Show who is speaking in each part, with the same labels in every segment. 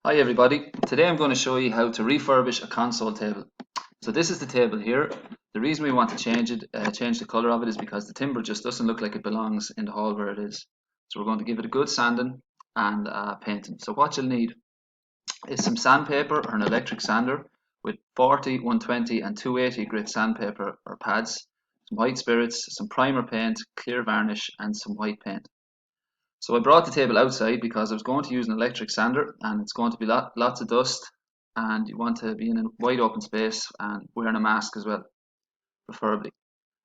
Speaker 1: Hi everybody, today I'm going to show you how to refurbish a console table. So this is the table here. The reason we want to change the colour of it is because the timber just doesn't look like it belongs in the hall where it is. So we're going to give it a good sanding and painting. So what you'll need is some sandpaper or an electric sander with 40, 120 and 280 grit sandpaper or pads, some white spirits, some primer paint, clear varnish and some white paint. So I brought the table outside because I was going to use an electric sander and it's going to be lots of dust and you want to be in a wide open space and wearing a mask as well, preferably.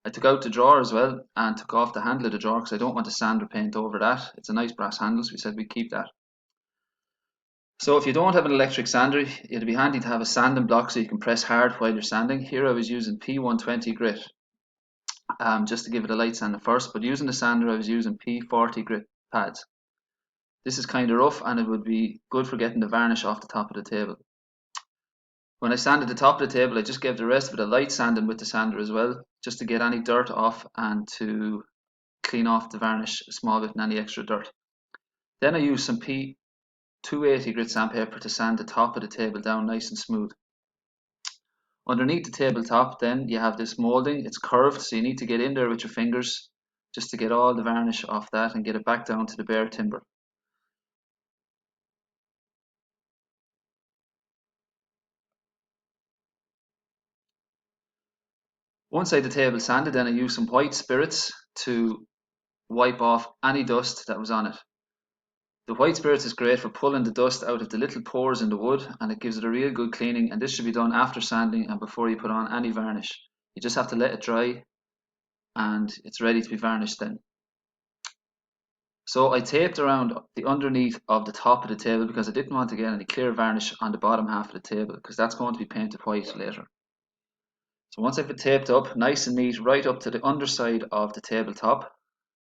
Speaker 1: I took out the drawer as well and took off the handle of the drawer because I don't want to sand or paint over that. It's a nice brass handle, so we said we'd keep that. So if you don't have an electric sander, it'd be handy to have a sanding block so you can press hard while you're sanding. Here I was using P120 grit just to give it a light sand at first, but using the sander I was using P40 grit pads. This is kind of rough and it would be good for getting the varnish off the top of the table. When I sanded the top of the table, I just gave the rest of it a light sanding with the sander as well, just to get any dirt off and to clean off the varnish a small bit and any extra dirt. Then I used some P280 grit sandpaper to sand the top of the table down nice and smooth. Underneath the tabletop then you have this moulding, it's curved so you need to get in there with your fingers just to get all the varnish off that and get it back down to the bare timber. Once I had the table sanded, then I used some white spirits to wipe off any dust that was on it. The white spirits is great for pulling the dust out of the little pores in the wood and it gives it a real good cleaning, and this should be done after sanding and before you put on any varnish. You just have to let it dry and it's ready to be varnished then. So I taped around the underneath of the top of the table because I didn't want to get any clear varnish on the bottom half of the table because that's going to be painted white later. So once I've it taped up nice and neat right up to the underside of the tabletop,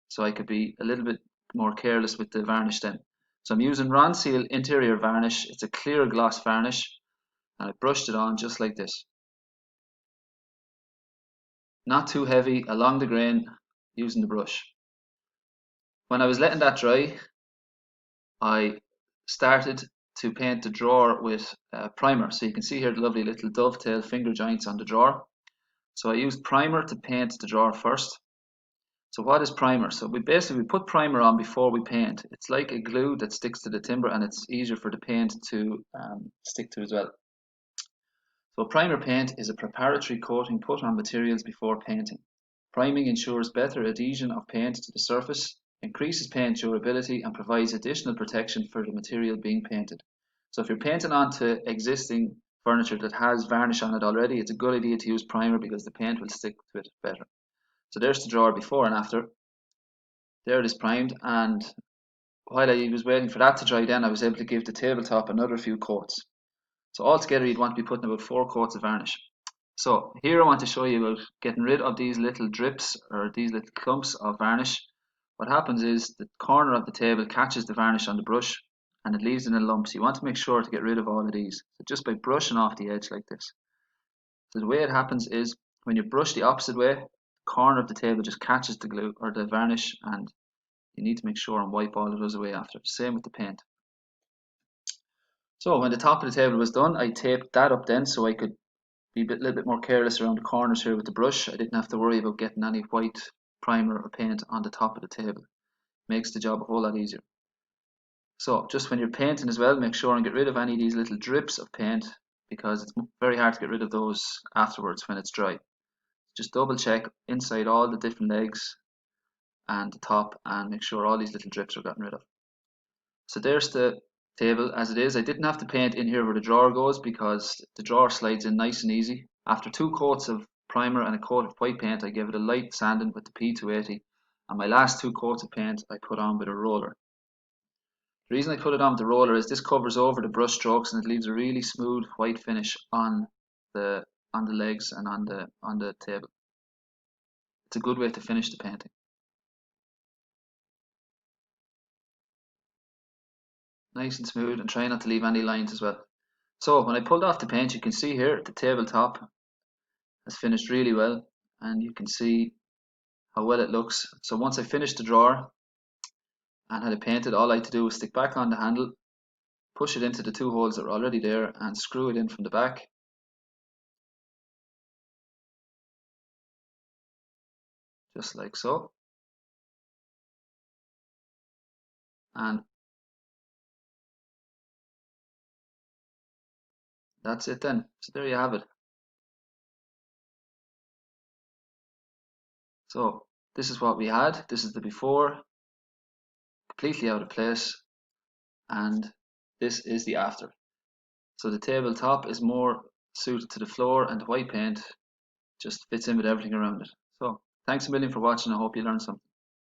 Speaker 1: so I could be a little bit more careless with the varnish then. So I'm using Ronseal interior varnish. It's a clear gloss varnish and I brushed it on just like this. Not too heavy, along the grain, using the brush. When I was letting that dry, I started to paint the drawer with primer. So you can see here the lovely little dovetail finger joints on the drawer. So I used primer to paint the drawer first. So what is primer? So we put primer on before we paint. It's like a glue that sticks to the timber and it's easier for the paint to stick to as well. So primer paint is a preparatory coating put on materials before painting. Priming ensures better adhesion of paint to the surface, increases paint durability and provides additional protection for the material being painted. So if you're painting onto existing furniture that has varnish on it already, it's a good idea to use primer because the paint will stick to it better. So there's the drawer before and after. There it is primed, and while I was waiting for that to dry then I was able to give the tabletop another few coats. So altogether you'd want to be putting about 4 coats of varnish. So here I want to show you about getting rid of these little drips or these little clumps of varnish. What happens is the corner of the table catches the varnish on the brush and it leaves it in a lump. So you want to make sure to get rid of all of these. So just by brushing off the edge like this. So the way it happens is when you brush the opposite way, the corner of the table just catches the glue or the varnish and you need to make sure and wipe all of those away after. Same with the paint. So when the top of the table was done, I taped that up then so I could be a little bit more careless around the corners here with the brush. I didn't have to worry about getting any white primer or paint on the top of the table. Makes the job a whole lot easier. So just when you're painting as well, make sure and get rid of any of these little drips of paint because it's very hard to get rid of those afterwards when it's dry. Just double check inside all the different legs and the top and make sure all these little drips are gotten rid of. So there's the table as it is. I didn't have to paint in here where the drawer goes because the drawer slides in nice and easy. After 2 coats of primer and a coat of white paint, I gave it a light sanding with the P280, and my last 2 coats of paint I put on with a roller. The reason I put it on with the roller is this covers over the brush strokes and it leaves a really smooth white finish the on the legs and on the table. It's a good way to finish the painting. Nice and smooth, and try not to leave any lines as well. So when I pulled off the paint, you can see here the tabletop has finished really well, and you can see how well it looks. So once I finished the drawer and had it painted, all I had to do was stick back on the handle, push it into the two holes that are already there and screw it in from the back. Just like so. And that's it then. So there you have it. So this is what we had. This is the before, completely out of place, and this is the after. So the tabletop is more suited to the floor, and the white paint just fits in with everything around it. So thanks a million for watching. I hope you learned something.